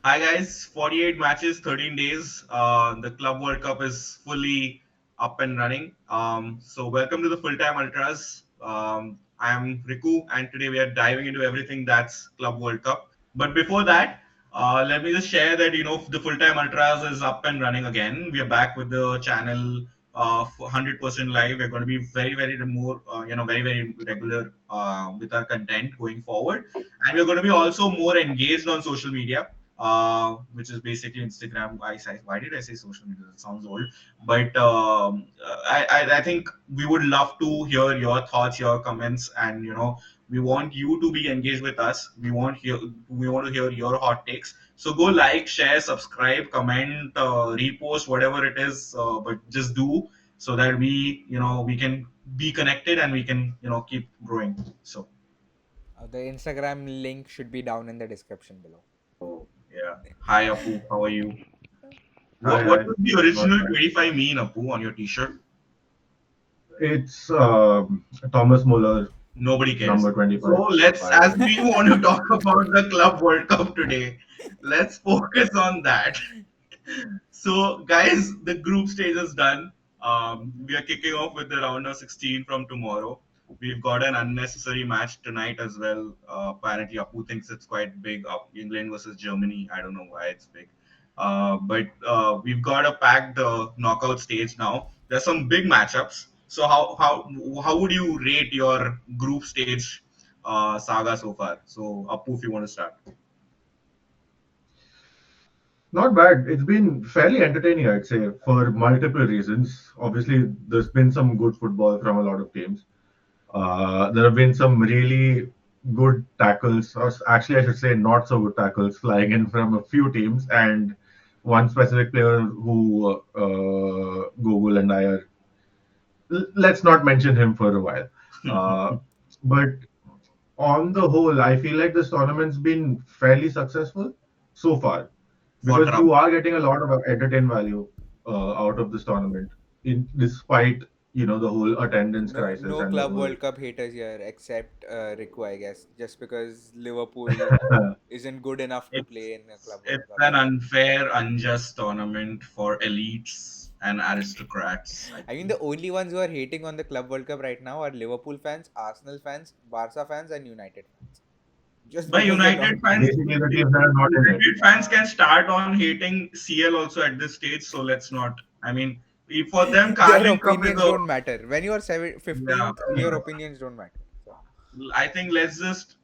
Hi guys, 48 matches, 13 days. The Club World Cup is fully up and running. So welcome to the Fulltime Ultras. I am Riku, and today we are diving into everything that's Club World Cup. But before that, let me just share that the Fulltime Ultras is up and running again. We are back with the channel 100% live. We're going to be very more very regular with our content going forward, and we're going to be also more engaged on social media, which is basically Instagram. Why did I say social media? That sounds old. But I think we would love to hear your thoughts, your comments, and we want you to be engaged with us. We want to hear your hot takes. So go like, share, subscribe, comment, repost, whatever it is. But just do so that we can be connected and we can keep growing. So The Instagram link should be down in the description below. yeah. Hi Apu, how are you? Hi, What hi. was the Not original bad. 25 mean, Apu, on your T-shirt? It's Thomas Muller, Nobody cares. number 25. So let's, Bye. as we want to talk about the Club World Cup today, let's focus on that. So, guys, the group stage is done. We are kicking off with the round of 16 from tomorrow. We've got an unnecessary match tonight as well. Apparently, Apu thinks it's quite big. England versus Germany. I don't know why it's big. But we've got a packed knockout stage now. There's some big matchups. So, how would you rate your group stage saga so far? So, Apu, if you want to start. Not bad. It's been fairly entertaining, I'd say, for multiple reasons. Obviously, there's been some good football from a lot of teams. There have been some really good tackles, or actually, I should say, not so good tackles flying in from a few teams, and one specific player who Google and I are. Let's not mention him for a while. Uh, but on the whole, I feel like this tournament's been fairly successful so far For the because round. you are getting a lot of entertainment value out of this tournament, despite the whole attendance No, crisis no and the Club whole. World Cup haters here except Riku, I guess. Just because Liverpool isn't good enough to play in a Club World It's Cup. an So, unfair, unjust tournament for elites and aristocrats, I I mean, think. the only ones who are hating on the Club World Cup right now are Liverpool fans, Arsenal fans, Barca fans, and United fans. Just But because they're not. Basically, the teams that are not in it. United fans can start on hating CL also at this stage, so let's not. I mean, for them, Their Carling Cup is opinions a don't matter. When you are yeah. 15th, your opinions don't matter. So, I think let's just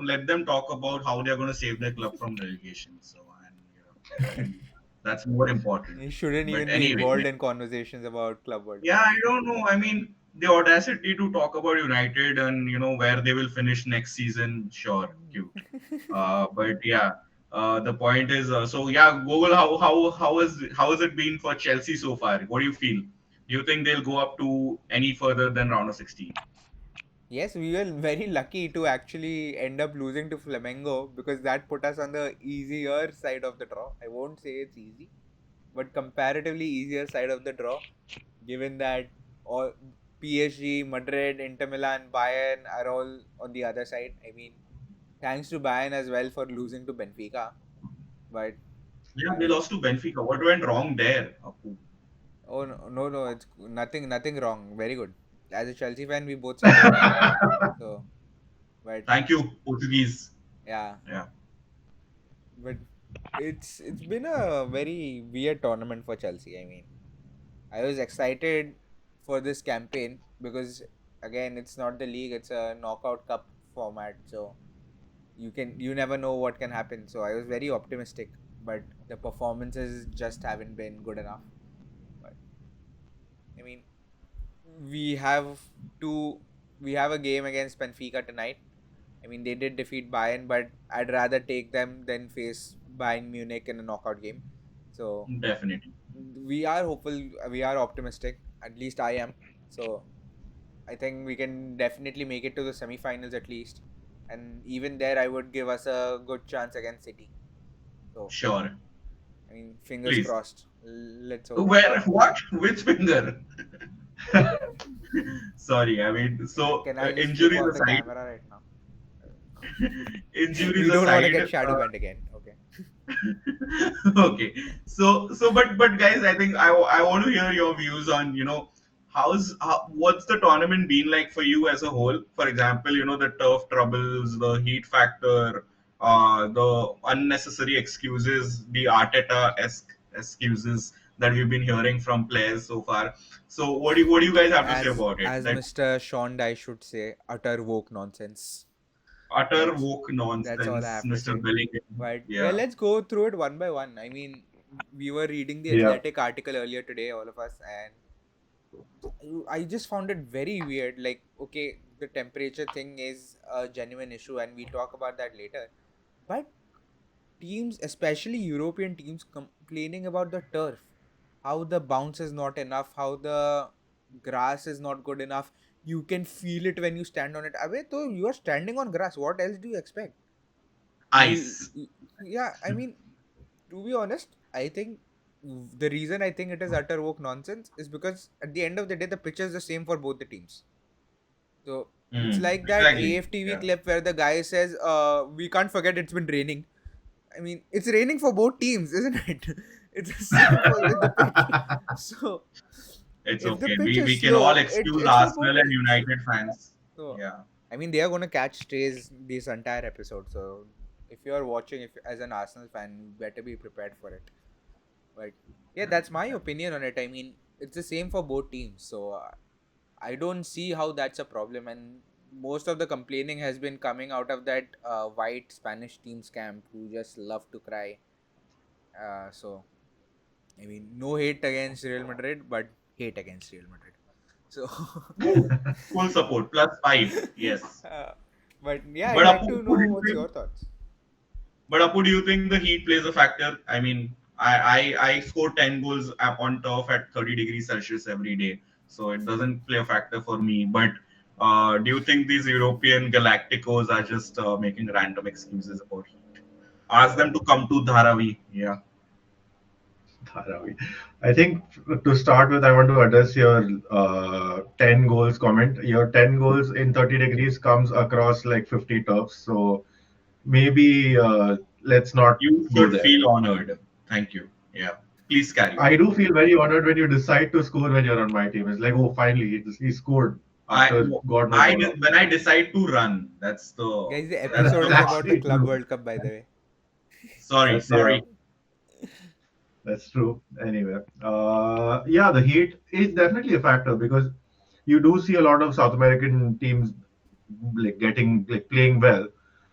let them talk about how they're going to save their club from relegation. So, and I think that's more important. you shouldn't But even be anyway, involved in conversations about Club World yeah, Cup. I don't know. I mean, the audacity to talk about United and where they will finish next season, sure, cute. But yeah, the point is, so yeah, Google, how has it been for Chelsea so far? What do you feel? Do you think they'll go up to any further than round of 16? Yes, we were very lucky to actually end up losing to Flamengo because that put us on the easier side of the draw. I won't say it's easy, but comparatively easier side of the draw, given that all PSG, Madrid, Inter Milan, Bayern are all on the other side. I mean, thanks to Bayern as well for losing to Benfica. But Yeah, they uh, lost to Benfica. What went wrong there, Apu? oh no, it's nothing wrong. Very good. As a Chelsea fan, we both celebrate. So, but Thank you, Portuguese. yeah, Yeah, but it's been a very weird tournament for Chelsea. I mean, I was excited for this campaign because again, it's not the league; it's a knockout cup format. So you never know what can happen. So I was very optimistic, but the performances just haven't been good enough. But I mean, we have to we have a game against Benfica tonight. I mean, they did defeat Bayern, but I'd rather take them than face Bayern Munich in a knockout game. So definitely. we are hopeful, we are optimistic. At least I am. So I think we can definitely make it to the semi-finals at least, and even there, I would give us a good chance against City. So Sure. I mean, fingers Please. crossed. Let's hope. Where? What? Which finger? Sorry, I mean, so Can I just flip injuries off the aside, camera right now? injuries We don't want to aside, get shadow banned again. Okay. Okay, but guys, I think I want to hear your views on, what's the tournament been like for you as a whole. For example, the turf troubles, the heat factor, the unnecessary excuses, the Arteta-esque excuses that we've been hearing from players so far. So what do you guys have to say about it? As That Mr. Shond, I should say, utter woke nonsense. utter That's woke that's all I nonsense, have to Mr. say. Bellingham. But yeah, Yeah. let's go through it one by one. I mean, we were reading the Yeah. Athletic article earlier today, all of us, and I just found it very weird. Like, okay, the temperature thing is a genuine issue, and we'll talk about that later. But teams, especially European teams, complaining about the turf, how the bounce is not enough, how the grass is not good enough. You can feel it when you stand on it. Abe, so you are standing on grass. What else do you expect? Ice. Yeah. I mean, to be honest, I think the reason I think it is utter woke nonsense is because at the end of the day, the pitch is the same for both the teams. So it's like that Exactly. AFTV Yeah. clip where the guy says, "We can't forget it's been raining." I mean, it's raining for both teams, isn't it? It's the same for with the pitch. So It's if the okay. pitch We is can all slow, excuse it's for both Arsenal and teams. United fans. So Yeah. I mean, they are gonna catch strays this entire episode. So if you are watching, if as an Arsenal fan, you better be prepared for it. But yeah, that's my 100%. opinion on it. I mean, it's the same for both teams. So I don't see how that's a problem. And most of the complaining has been coming out of that white Spanish teams camp who just love to cry. So I mean, no hate against Real Madrid, but hate against Real Madrid. So, Full support. +5. Yes. uh, but yeah, But I'd like Apu, to do know you what's think? your thoughts. But Apu, do you think the heat plays a factor? I mean, I score 10 goals on turf at 30 degrees Celsius every day, so it doesn't play a factor for me. But do you think these European Galacticos are just making random excuses about heat? Ask them to come to Dharavi. Yeah. Dharavi. I think to start with, I want to address your 10 goals comment. Your 10 goals in 30 degrees comes across like 50 turfs. So maybe let's not You go should there. feel honored. Thank you. Yeah. Please carry on. I do feel very honored when you decide to score when you're on my team. It's like, oh, finally, he scored I after God knows how long. when I decide to run, Guys, the that's episode the is part. about the Actually Club true. World Cup, by the way. Sorry, That's yeah. sorry. That's true. Anyway, yeah, the heat is definitely a factor because you do see a lot of South American teams like getting like playing well,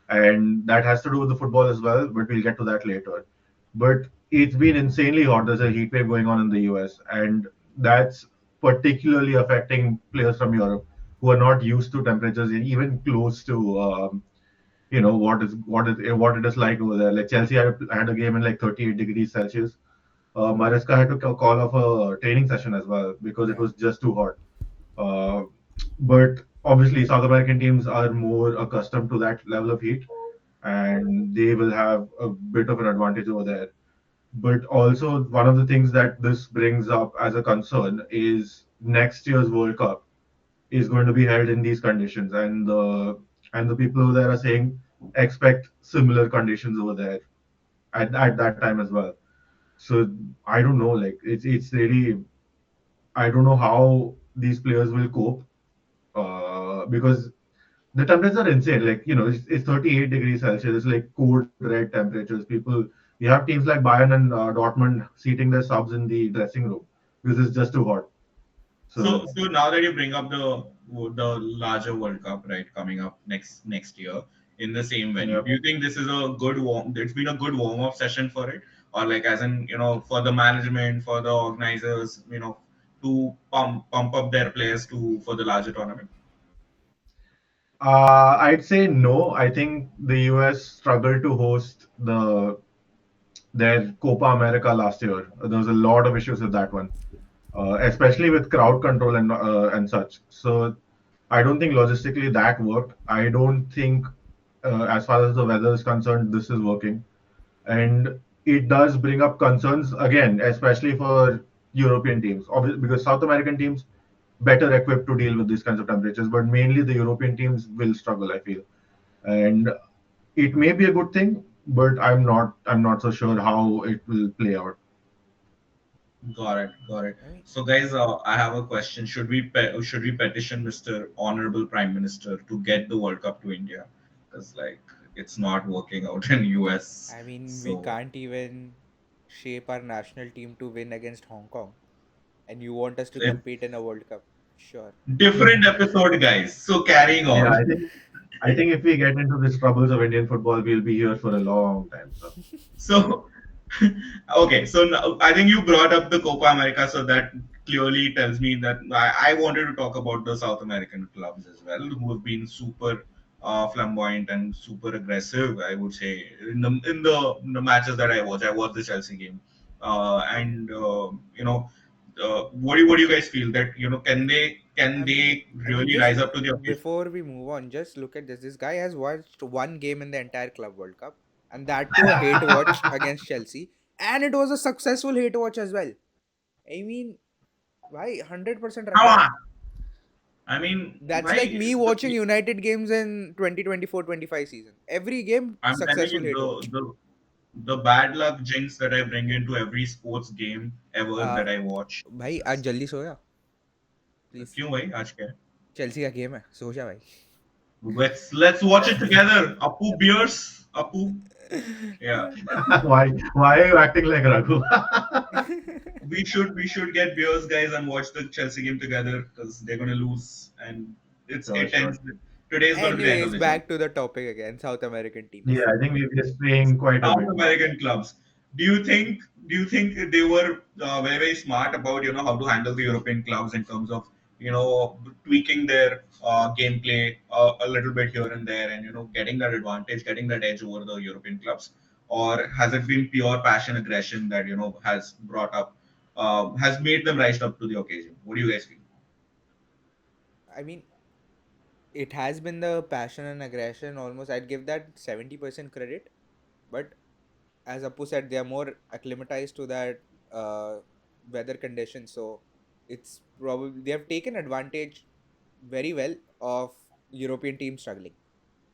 and that has to do with the football as well. But we'll get to that later. But it's been insanely hot. There's a heat wave going on in the US, and that's particularly affecting players from Europe who are not used to temperatures even close to what it is like over there. Like Chelsea had a game in like 38 degrees Celsius. Maresca had to call off a training session as well because it Yeah. was just too hot. Uh, but obviously, South American teams are more accustomed to that level of heat, and they will have a bit of an advantage over there. But also, one of the things that this brings up as a concern is next year's World Cup is going to be held in these conditions, and the people over there are saying expect similar conditions over there at that time as well. So I don't know, like it's really I don't know how these players will cope because the temperatures are insane. Like it's 38 degrees Celsius. It's like code red temperatures. People, you have teams like Bayern and Dortmund seating their subs in the dressing room because it's just too hot. So So now that you bring up the larger World Cup, right, coming up next year in the same venue, yeah. do you think this is a good warm? It's been a good warm up session for it, or like as in for the management, for the organizers, to pump up their players to for the larger tournament. I'd say no. I think the US struggled to host their Copa America last year. There was a lot of issues with that one, especially with crowd control and such. So I don't think logistically that worked. I don't think, as far as the weather is concerned, this is working, and it does bring up concerns again, especially for European teams, obviously because South American teams better equipped to deal with these kinds of temperatures, but mainly the European teams will struggle. I feel, and it may be a good thing. but I'm not so sure how it will play out. Got it, got it. I mean, So, guys, I have a question. Should we petition Mr. Honorable Prime Minister to get the World Cup to India? Because like it's not working out in US. we So can't even shape our national team to win against Hong Kong, and you want us to it's compete in a World Cup? Sure. different episode, guys. So carrying Yeah, on. I think if we get into these troubles of Indian football, we'll be here for a long time. So So, okay, so now, I think you brought up the Copa America, so that clearly tells me that I wanted to talk about the South American clubs as well, who have been super flamboyant and super aggressive. I would say in the matches that I watch. I watched the Chelsea game, and what do you guys feel that can I mean, they really rise up to the occasion? before we move on, just look at this. This guy has watched one game in the entire Club World Cup, and that too a hate watch against Chelsea, and it was a successful hate watch as well. I mean, why 100% Come record? on, I mean, That's like why? me watching United games in 2024-25 season. Every game I'm telling successful you, hate watch. the bad luck jinx that I bring into every sports game ever uh, that I watch. भाई आज जल्दी सोया please. क्यों भाई आज क्या है? Chelsea का game है, सो जा भाई. Let's watch it together. Apu beers. Apu. Yeah. why are you acting like Raghu? We should get beers, guys, and watch the Chelsea game together because they're gonna lose and Sure, it ends. sure. Today is gonna be the end of Anyways, the journey. back to the topic again. South American Yeah, teams. I think we're just playing quite a South bit now. American clubs. Do you think they were very smart about how to handle the European clubs in terms of tweaking their gameplay a little bit here and there, and getting that advantage, getting that edge over the European clubs, or has it been pure passion aggression that has brought up has made them rise up to the occasion? What do you guys feel? I mean, it has been the passion and aggression almost. I'd give that 70% credit. But as Apu said, they are more acclimatized to that weather condition. So it's probably they have taken advantage very well of European teams struggling.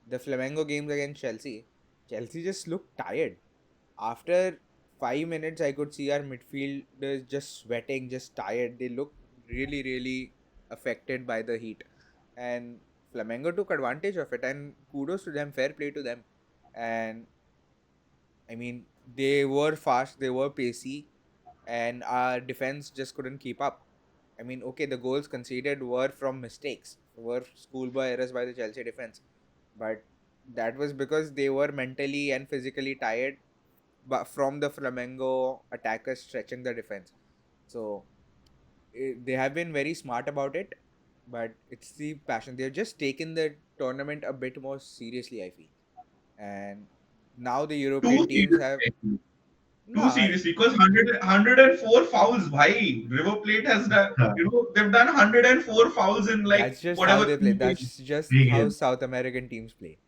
The Flamengo games against Chelsea, Chelsea just looked tired. After 5 minutes, I could see our midfielders just sweating, just tired. They looked really, really affected by the heat. And Flamengo took advantage of it. And kudos to them, fair play to them. And I mean, they were fast, they were pacey, and our defense just couldn't keep up. I mean, okay, the goals conceded were from mistakes, were schoolboy errors by the Chelsea defense, but that was because they were mentally and physically tired but from the Flamengo attackers stretching the defense. So they have been very smart about it, but it's the passion. They've just taken the tournament a bit more seriously, I feel. And now the Too European teams have seriously. no, Too seriously, because 104 fouls, bhai. River Plate has done, they've done 104 fouls in like that's just how whatever they play. 2 games. That's just Three how games. South American teams play.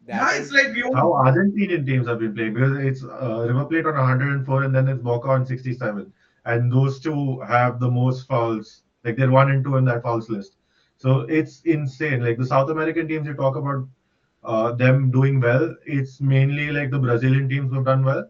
That Yeah, it's is like How Argentinian teams have been playing because it's River Plate on 104 and then it's Boca on 67, and those two have the most fouls. Like they're 1 and 2 in that fouls list. So it's insane. Like the South American teams you talk about them doing well. It's mainly like the Brazilian teams who've done well.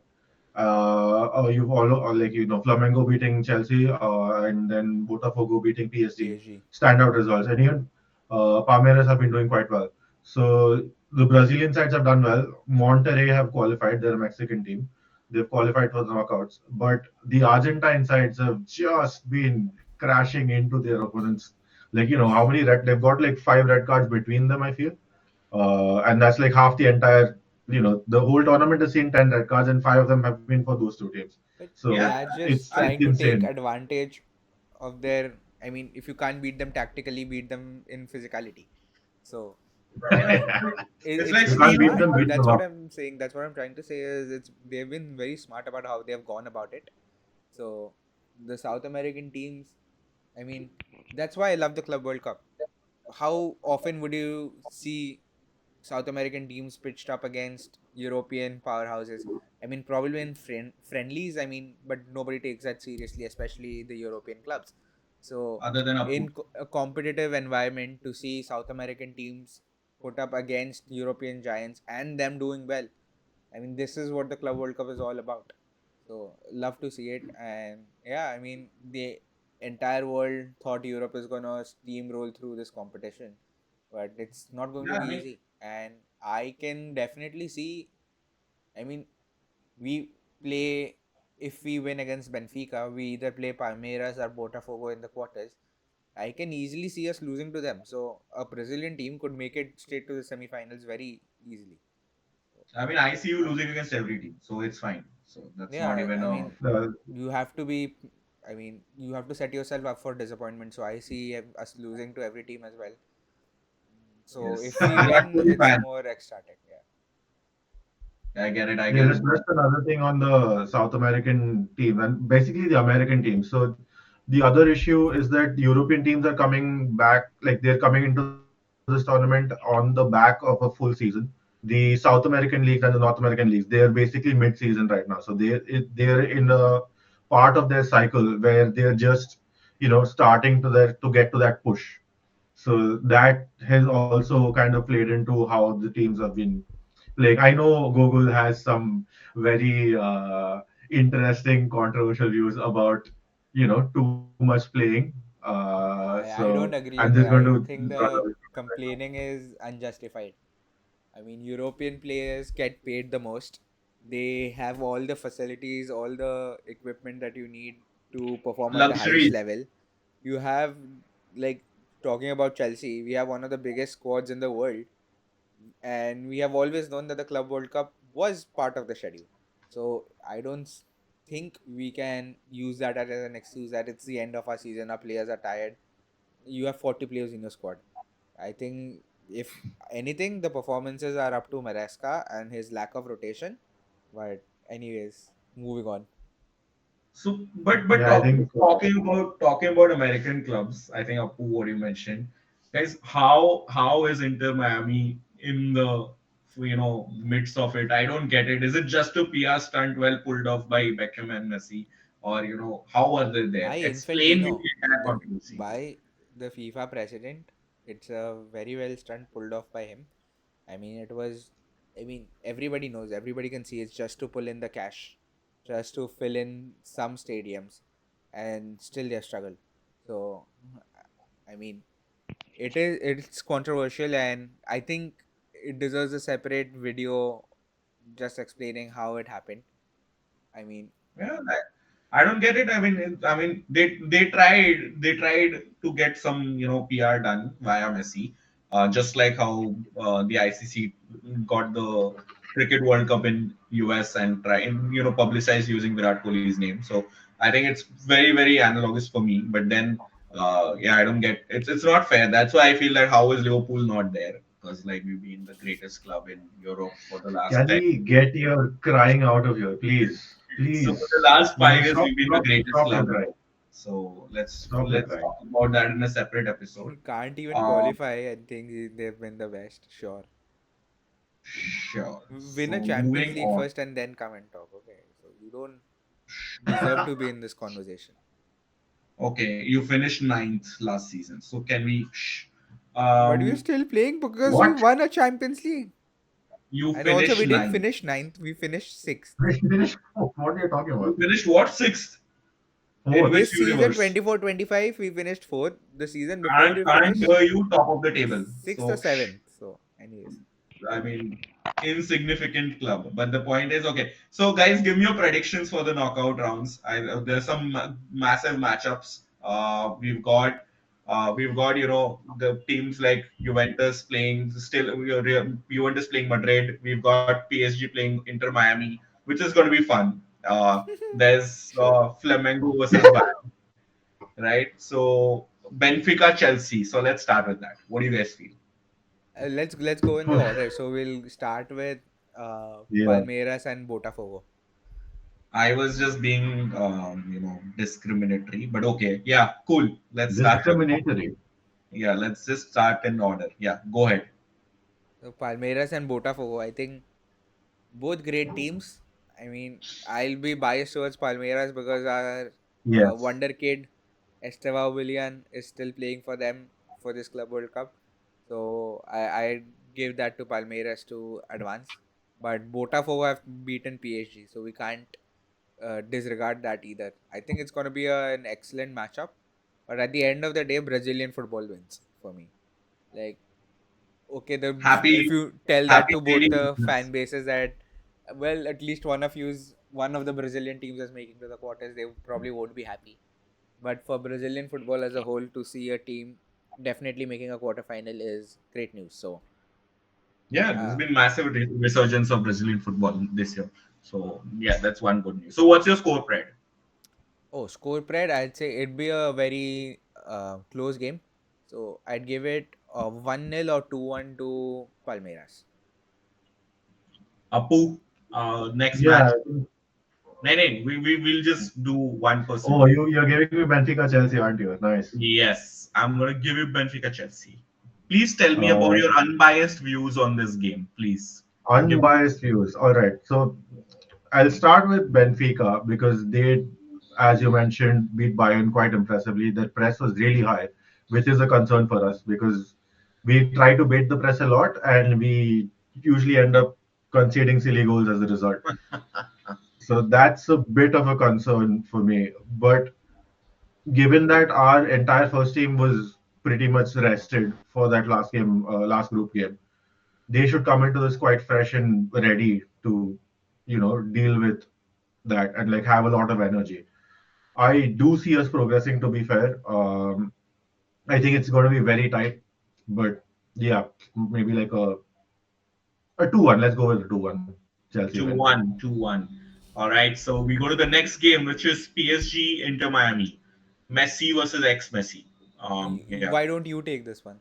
You've all like Flamengo beating Chelsea, and then Botafogo beating PSG, PSG. standout results, and even Palmeiras have been doing quite well. So the Brazilian sides have done well. Monterrey have qualified; they're a Mexican team. They've qualified for the knockouts, but the Argentine sides have just been crashing into their opponents. Like how many red? They've got like 5 red cards between them. I feel and that's like half the entire. The whole tournament has seen 10 red cards, and 5 of them have been for those two teams. But So yeah. that's just it's I trying to take insane. advantage of their. I mean, if you can't beat them tactically, beat them in physicality. So, I mean, it's like it's You been can't beat steamroll. smart. them, beat them That's what up. I'm saying. That's what I'm trying to say is it's they've been very smart about how they have gone about it. So the South American teams, I mean, that's why I love the Club World Cup. How often would you see South American teams pitched up against European powerhouses? I mean, probably in friendlies. I mean, but nobody takes that seriously, especially the European clubs. So, Other than Apu. in a competitive environment, to see South American teams put up against European giants and them doing well, I mean, this is what the Club World Cup is all about. So love to see it, and yeah, I mean the entire world thought Europe is gonna steamroll through this competition, but it's not going to Yeah, be I mean, easy. And I can definitely see. I mean, we play if we win against Benfica, we either play Palmeiras or Botafogo in the quarters. I can easily see us losing to them. So a Brazilian team could make it straight to the semifinals very easily. So, I mean, I see you losing against every team, so it's fine. So that's not yeah, even I a. mean, you have to be. I mean, you have to set yourself up for disappointment. So I see us losing to every team as well. So Yes, if we you're a win, Kohli it's fan. more ecstatic. Yeah. I get it. I Yeah, get it. that's another thing on the South American team and basically the American team. So the other issue is that European teams are coming back, like they're coming into this tournament on the back of a full season. The South American leagues and the North American leagues, they are basically mid-season right now. So they're in a part of their cycle where they're just starting to get to that push. So that has also kind of played into how the teams have been. Like I know Google has some very interesting, controversial views about too much playing. So I don't I'm agree just with going that. to I think run away the from it right now. complaining is unjustified. I mean, European players get paid the most. They have all the facilities, all the equipment that you need to perform at the highest Luxuries. level. You have, like, talking about Chelsea, we have one of the biggest squads in the world, and we have always known that the Club World Cup was part of the schedule. So I don't think we can use that as an excuse that it's the end of our season, our players are tired. You have 40 players in your squad. I think if anything, the performances are up to Maresca and his lack of rotation. But anyways, moving on. So, but Yeah, I think talking about American clubs, I think Appu, what you mentioned, guys, how is Inter Miami in the midst of it? I don't get it. Is it just a PR stunt well pulled off by Beckham and Messi, or how are they there? By Explain me Infantino, the entire the controversy. by the FIFA president, it's a very well stunt pulled off by him. I mean, it was. I mean, everybody knows, everybody can see it's just to pull in the cash, just to fill in some stadiums, and still they struggle. So, I mean, it's controversial, and I think it deserves a separate video just explaining how it happened. I mean, Yeah, I don't get it. I mean, they tried to get some PR done via Messi, just like how the ICC got the Cricket World Cup in US and try and publicize using Virat Kohli's name. So I think it's very analogous for me. But then, yeah, I don't get it's not fair. That's why I feel that how is Liverpool not there? Because like we've been the greatest club in Europe for the last Can 10. we get your crying out of here, please? So for Please. the last 5 years, Stop, we've been the stop, greatest stop your club. crying. So let's Stop your let's crying. talk about that in a separate episode. can't even Um, qualify and think they've been the best. Sure. sure. Win a So Champions moving League on. first and then come and talk. Okay. So you don't deserve to be in this conversation. Okay, you finished ninth last season. So can we? But we're Um, still playing because we what? won a Champions League. You And also, we finished didn't ninth. finish ninth, we finished sixth. Finish. What are you talking You about? finished what sixth? In Fourth. which This season universe? 24-25, we finished fourth. The season before, Can't we can't finished hear you top of the table. sixth or So seventh. So, anyways. I mean, insignificant club. But the point is, okay. So, guys, give me your predictions for the knockout rounds. There's some massive matchups. We've got the teams like Juventus playing still. Juventus playing Madrid. We've got PSG playing Inter Miami, which is going to be fun. There's Sure. Flamengo versus Bayern, right? So Benfica Chelsea. So let's start with that. What do you guys feel? Let's go in the order. So we'll start with Yeah. Palmeiras and Botafogo. I was just being, discriminatory. But okay, yeah, cool. Let's start with. Discriminatory. Yeah, let's just start in order. Yeah, go ahead. So Palmeiras and Botafogo, I think both great teams. I mean, I'll be biased towards Palmeiras because our Yes. wonder kid Esteva Willian is still playing for them for this Club World Cup. So I give that to Palmeiras to advance. but Botafogo have beaten PSG, so we can't disregard that either. I think it's going to be an excellent matchup, but at the end of the day, Brazilian football wins for me. Like, okay, if Happy, you tell that happy to both trading the business. fan bases that, well, at least one of the Brazilian teams is making to the quarters, they probably won't be happy. But for Brazilian football as a whole, to see a team definitely making a quarterfinal is great news. So, Yeah, there's uh, been massive resurgence of Brazilian football this year. So yeah, that's one good news. So what's your score, Fred? oh, score spread, I'd say it'd be a very close game. So, I'd give it 1-0 or 2-1 to Palmeiras. Apu, next Yeah. match. No, no, we will just do one person. Oh, you're giving me Benfica Chelsea, aren't you? Nice. Yes, I'm gonna give you Benfica Chelsea. Please tell me about Uh, your unbiased views on this game, please. Give Unbiased views. All right. So I'll start with Benfica because they, as you mentioned, beat Bayern quite impressively. Their press was really high, which is a concern for us because we try to beat the press a lot and we usually end up conceding silly goals as a result. So that's a bit of a concern for me. But given that our entire first team was pretty much rested for that last game, last group game, they should come into this quite fresh and ready to, deal with that and like have a lot of energy. I do see us progressing. To be fair, I think it's going to be very tight, but yeah, maybe like a 2-1. Let's go with a 2-1. Chelsea win. 2-1, 2-1. All right, so we go to the next game, which is PSG Inter Miami. Messi versus ex Messi. Yeah, Why don't you take this one?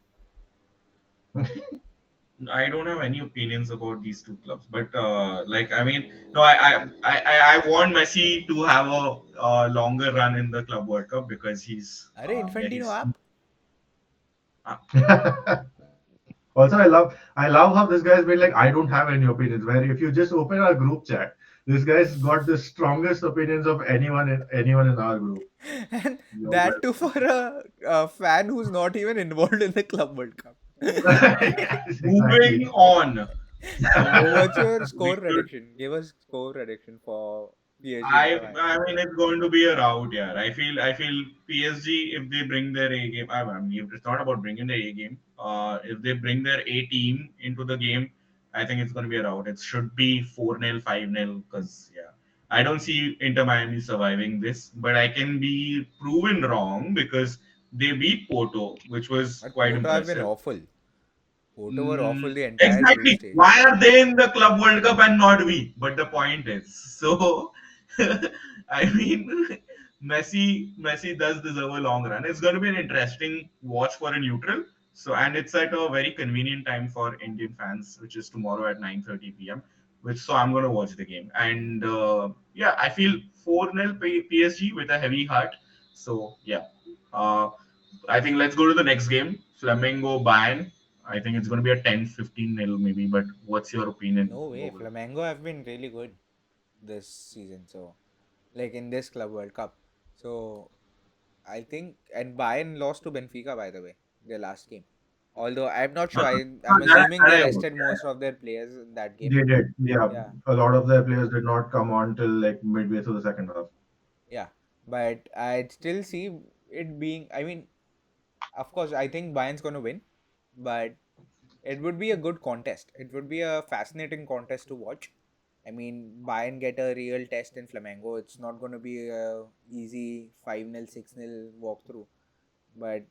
I don't have any opinions about these two clubs, but like I mean, no, I want Messi to have a longer run in the Club World Cup because Arey, yeah, Infantino he's app? uh, Also, I love how this guy's been like, I don't have any opinions. Where if you just open our group chat, this guy's got the strongest opinions of anyone in our group. And You're that too welcome. for a fan who's not even involved in the Club World Cup. Yes, exactly. moving on. So, So what's your we score should prediction? Give us score prediction for PSG I Inter Miami. I mean it's going to be a rout, yeah. I feel PSG if they bring their A game. I mean it's not about bringing their A game. If they bring their A team into the game, I think it's going to be a rout. It should be 4-0, 5-0 because yeah. I don't see Inter Miami surviving this, but I can be proven wrong because they beat Porto, which was But quite Porto have been impressive. awful. Porto were awful Mm, the entire group exactly. stage. Why are they in the Club World Cup and not we? But the point is, so I mean, Messi does deserve a long run. It's going to be an interesting watch for a neutral. So and it's at a very convenient time for Indian fans, which is tomorrow at 9:30 p.m. Which so I'm going to watch the game. And yeah, I feel 4-0 PSG with a heavy heart. So yeah, uh, I think let's go to the next game. Flamengo Bayern. I think it's going to be a 10-15 nil maybe. But what's your opinion, No way. Google? Flamengo have been really good this season. So, like in this Club World Cup. So, I think, and Bayern lost to Benfica, by the way, their last game. Although I'm not sure. I'm assuming That they I heard, rested most of their players in that game. They did. Yeah. Yeah. A lot of their players did not come on till like midway through the second half. Yeah. But I'd still see it being, I mean, of course, I think Bayern's going to win. But it would be a good contest. It would be a fascinating contest to watch. I mean, Bayern get a real test in Flamengo. It's not going to be a easy 5-0, 6-0 walkthrough. But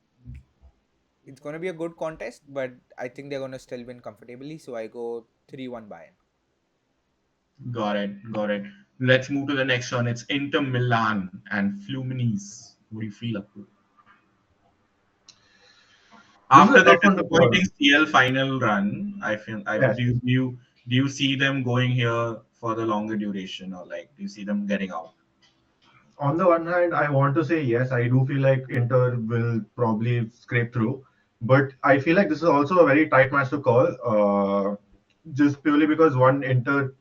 it's going to be a good contest. But I think they're going to still win comfortably. So I go 3-1 Bayern. Got it. Got it. Let's move to the next one. It's Inter Milan and Fluminense. What do you feel up to? This is After a the tough one to disappointing call. CL final run, I feel I Yes. do you see them going here for the longer duration or like do you see them getting out? On the one hand, I want to say yes. I do feel like Inter will probably scrape through, but I feel like this is also a very tight match to call. Just purely because one Inter,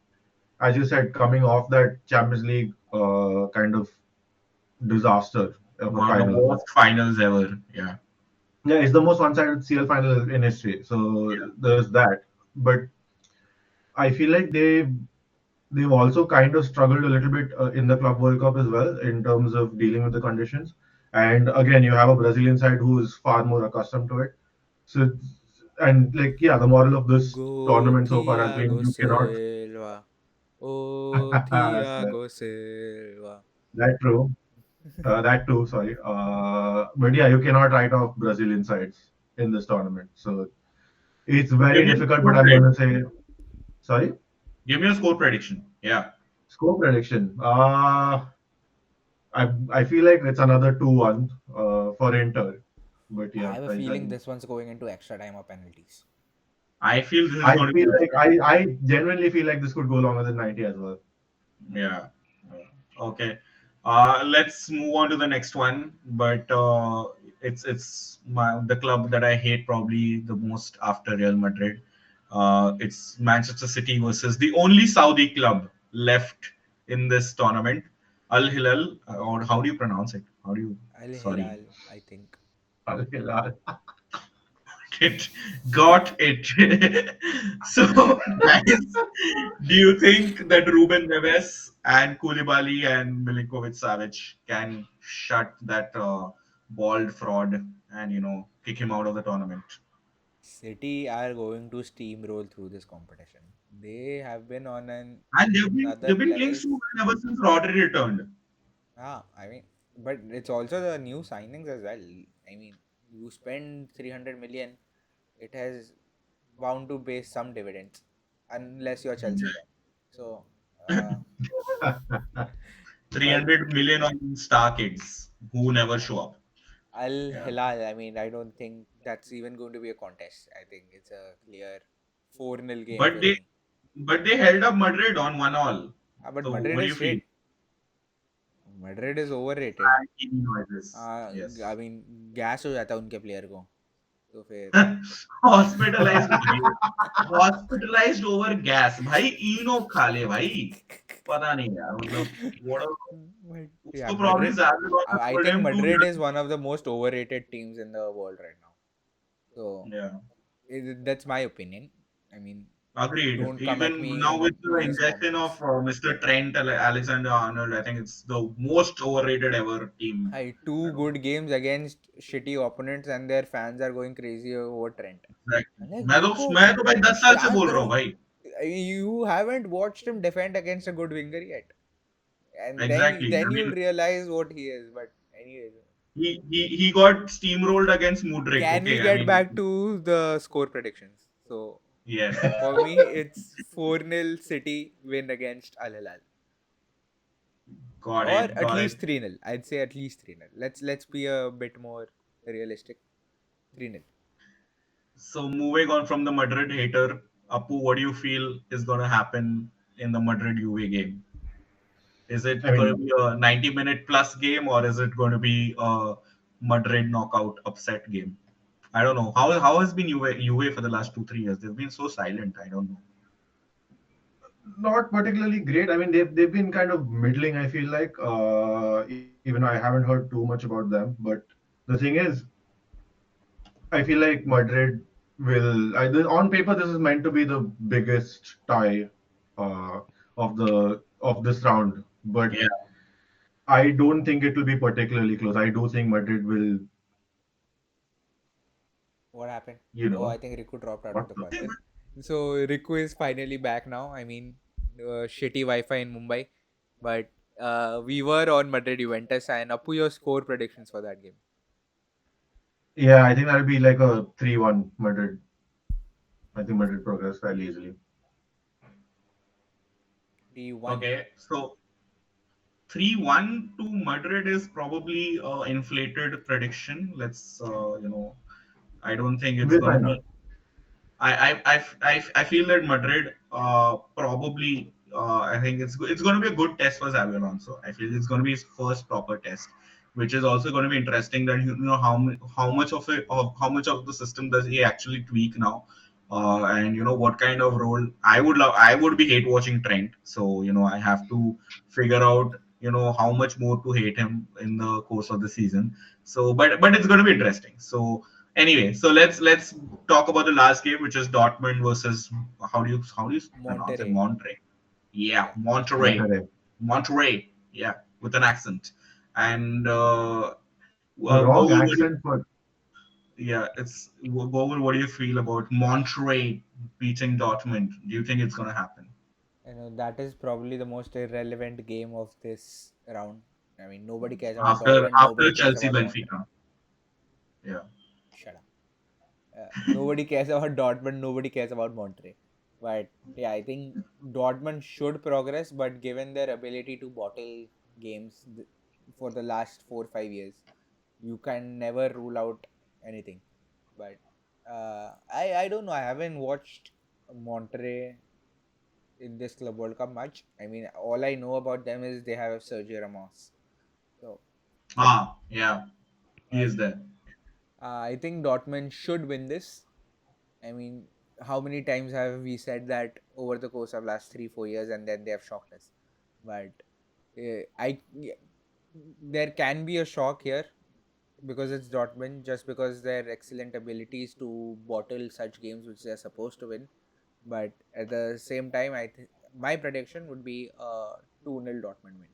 as you said, coming off that Champions League kind of disaster of a One of the final. worst finals ever. Yeah. Yeah, it's the most one-sided CL final in history. So there's that. But I feel like they've also kind of struggled a little bit in the Club World Cup as well in terms of dealing with the conditions. And again, you have a Brazilian side who is far more accustomed to it. So, and like, yeah, the moral of this Go tournament so far has been Thiago you cannot. Silva. Oh that, Thiago Silva. that true. That too, sorry. But yeah, you cannot write off Brazilian sides in this tournament. So it's Give very me a difficult, score but I'm going to prediction. say, sorry, Give me a score prediction. Yeah. score prediction. I feel like it's another 2-1 for Inter. But I yeah, have a feeling this one's going into extra time or penalties. I feel this is I going to be feel like extra. I genuinely feel like this could go longer than 90 as well. Yeah. Okay. Let's move on to the next one. But it's the club that I hate probably the most after Real Madrid. It's Manchester City versus the only Saudi club left in this tournament, Al Hilal. Or how do you pronounce it? How do you? Al Sorry. Hilal, I think. Al Hilal. It got it. So, guys, do you think that Ruben Neves and Koulibaly and Milinkovic Savic can shut that bald fraud and kick him out of the tournament? City are going to steamroll through this competition. They have been on And another they've been playing level. so well ever since Rodri returned. I mean, but it's also the new signings as well. I mean, you spend 300 million, it has bound to pay some dividends, unless you're Chelsea. So, uh, 300 but million on star kids who never show up. Al Yeah. Hilal, I mean, I don't think that's even going to be a contest. I think it's a clear 4-0 game But for they me. but they held up Madrid on 1-1. But So Madrid what do is you feel? shit. Madrid is overrated. Keen noises. I Yes. mean, gas हो जाता है उनके player को तो फिर hospitalised भाई hospitalised over gas भाई इनो खा ले भाई पता नहीं यार मतलब what But yeah, उसको प्रॉब्लम Madrid. ज्यादा long I told think him to Madrid is one of the most overrated teams in the world right now. So yeah that's my opinion. I mean, agreed don't come even at me now with in the these injection of moments. Mr. Trent Alexander Arnold I think it's the most overrated ever team Hi, I two don't know good games against shitty opponents, and their fans are going crazy over Trent. exactly I'm like, मैं तो भाई 10 साल से शांत बोल रहा हूँ रहो. भाई You haven't watched him defend against a good winger yet, and exactly then I you'll mean realize what he is. But anyways, he got steamrolled against Mudrik can we okay I get mean back to the score predictions? So yes for me, it's 4-0 City win against Al Hilal, or at got it. least 3-0. I'd say at least 3-0. Let's be a bit more realistic. 3-0. So moving on from the Madrid hater, Apu, what do you feel is going to happen in the Madrid UV game? Is I it going to mean, be a 90-minute plus game or is it going to be a Madrid knockout upset game? I don't know. How has been UV for the last 2 3 years? They've been so silent. I don't know. not particularly great. I mean, they've been kind of middling. I feel like even I haven't heard too much about them. But the thing is, I feel like Madrid will. On paper, this is meant to be the biggest tie uh, of this round, but Yeah. I don't think it will be particularly close. I do think Madrid will, What happened? you Oh, I know, think Riku dropped out of what the the. call. So Riku is finally back now. I mean, shitty Wi-Fi in Mumbai, but we were on Madrid Juventus, and Apu, your score predictions for that game. Yeah, I think that'll be like a 3-1 Madrid. I think Madrid progress fairly easily. 3-1. Okay. So 3-1 to Madrid is probably inflated prediction. Let's I don't think it's We'll gonna find out. be I feel that Madrid probably I think it's going to be a good test for Xabi Alonso. I feel it's going to be his first proper test, which is also going to be interesting. That how much of it how much of the system does he actually tweak now, and what kind of role I would be hate watching Trent. So I have to figure out how much more to hate him in the course of the season. So but it's going to be interesting. So Anyway, so let's talk about the last game, which is Dortmund versus how do you pronounce it? Monterrey. Monterrey. Yeah, Yeah. Monterrey. Monterrey. Monterrey. Yeah, with an accent. And The wrong Gogol, accent for yeah, it's Gogol. What do you feel about Monterrey beating Dortmund? Do you think it's gonna happen That is probably the most irrelevant game of this round. I mean, nobody cares about after Dortmund. Nobody cares Chelsea about Monterrey. Benfica? Yeah, Shut up. Nobody cares about Dortmund. Nobody cares about Monterrey. But yeah, I think Dortmund should progress, but given their ability to bottle games for the last 4 5 years, you can never rule out anything. But I don't know. I haven't watched Monterrey in this Club World Cup much. I mean, all I know about them is they have Sergio Ramos. So, yeah, he but is there. I think Dortmund should win this. I mean, how many times have we said that over the course of last 3 4 years, and then they have shocked us? But there can be a shock here because it's Dortmund, just because their excellent abilities to bottle such games which they're supposed to win. But at the same time, my prediction would be a 2-0 Dortmund win.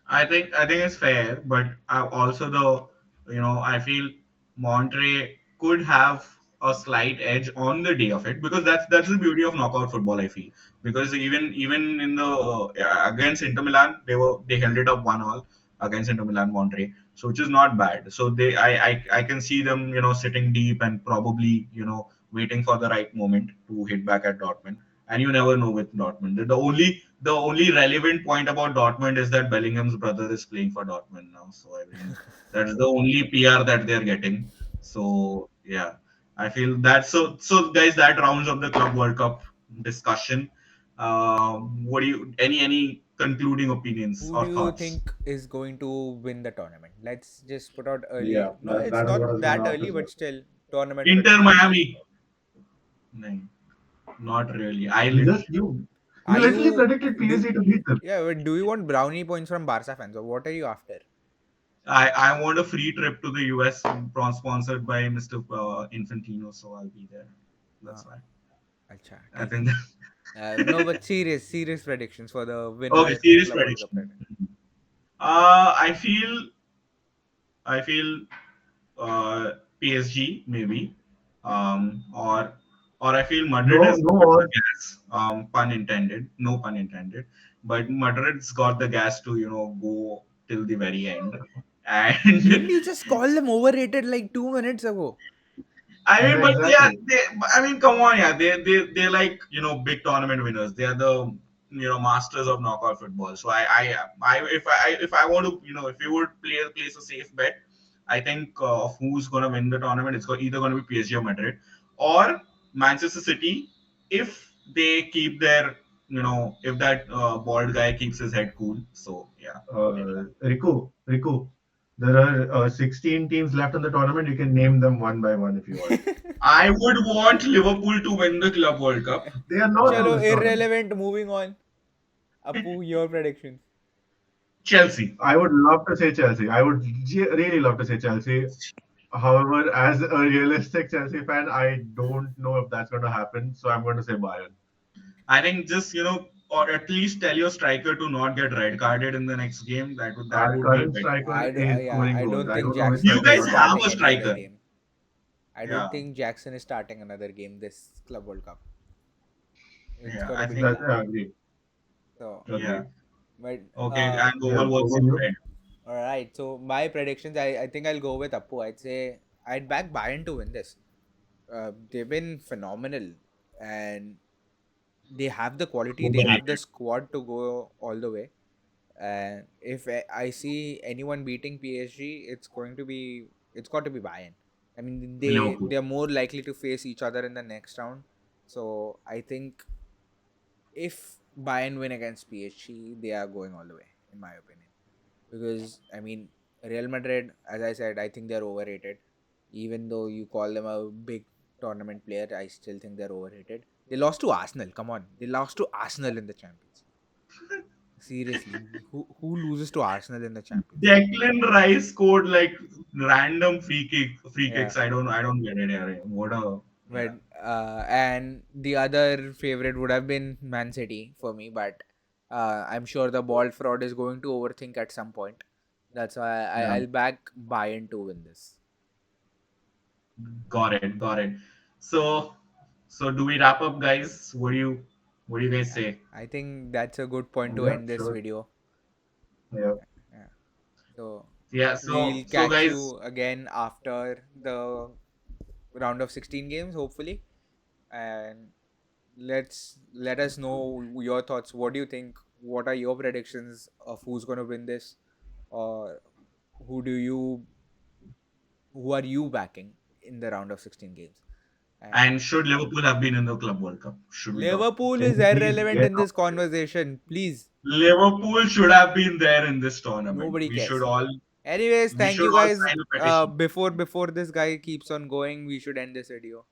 I think it's fair, but also I feel Monterrey could have a slight edge on the day of it because that's the beauty of knockout football. I feel because even in the against Inter Milan they held it up 1-1 against Inter Milan Monterrey, so which is not bad. So I can see them sitting deep and probably waiting for the right moment to hit back at Dortmund. And you never know with Dortmund. The only relevant point about Dortmund is that Bellingham's brother is playing for Dortmund now. So I mean, that's the only PR that they're getting. So yeah, I feel that. So guys, that rounds up the Club World Cup discussion. What do you any concluding opinions Who or do you thoughts? think is going to win the tournament? Let's just put out yeah, early. No, it's that is what I not was going that to ask early, as well. but still tournament Inter predictions. Miami. No, not really. I You literally just you Are literally you predicted do? PSG to beat them. Yeah, but do you want brownie points from Barca fans, or what are you after? I want a free trip to the US sponsored by Mr. Infantino, so I'll be there. Uh, That's why. Acha, I ठीक है. think that, No, but serious predictions for the okay, winner serious Club World Cup prediction. title. I feel PSG maybe, or I feel Madrid No, has no got the odds. gas. Pun intended, no pun intended. But Madrid's got the gas to go till the very end, and Didn't you just call them overrated like 2 minutes ago? I Yeah, mean, but yeah, exactly. I mean, come on, yeah, they like big tournament winners. They are the masters of knockout football. So if I want to if you would place a safe bet, I think of who's gonna win the tournament. It's either gonna be PSG or Madrid or Manchester City if they keep their if that bald guy keeps his head cool. So yeah, maybe. Riku, there are 16 teams left in the tournament. You can name them one by one if you want. I would want Liverpool to win the Club World Cup. They are not in Chalo, this tournament. irrelevant. Moving on. Appu, your predictions. Chelsea. I would love to say Chelsea. I would really love to say Chelsea. However, as a realistic Chelsea fan, I don't know if that's going to happen. So I'm going to say Bayern. I think just or at least tell your striker to not get red carded in the next game. That Our would be current better. striker is Yeah, scoring I goals. don't I think don't know which You Jackson striker is you're guys talking have starting a about. any other striker. game. I don't Yeah, think Jackson is starting another game this Club World Cup. It's yeah. gonna I be think That, Doku. I agree. So, yeah. Agree. but Okay, and Yeah, Google, what's over your you. head? all right. So my predictions, I think I'll go with Appu. I'd say I'd back Bayern to win this. They've been phenomenal, and they have the quality. They have the Overrated. squad to go all the way. And if I see anyone beating PSG, it's got to be Bayern. I mean, Liverpool. they're more likely to face each other in the next round. So I think if Bayern win against PSG, they are going all the way, in my opinion. Because I mean, Real Madrid, as I said, I think they're overrated. Even though you call them a big tournament player, I still think they're overrated. They lost to Arsenal. Come on, they lost to Arsenal in the Champions League. Seriously, who loses to Arsenal in the Champions League? Declan Rice scored like random free Yeah. kicks. I don't get it. Yeah. What a But yeah. and the other favorite would have been Man City for me, but I'm sure the ball fraud is going to overthink at some point. That's why Yeah. I'll back Bayern to win this. Got it. Got it. So do we wrap up, guys? What do you guys Yeah, say? I think that's a good point to Yeah, end this sure. video. Yeah. Yeah. So Yeah. we'll So catch guys, you again after the round of 16 games, hopefully. And let us know your thoughts. What do you think? What are your predictions of who's going to win this, or who do you who are you backing in the round of 16 games? And and should Liverpool have been in the Club World Cup? Should we talk? Liverpool Can is you please irrelevant get in off this this? conversation. Please, Liverpool should have been there in this tournament. nobody We should cares. all Anyways, we thank should you all guys. sign a petition. Before this guy keeps on going, we should end this video.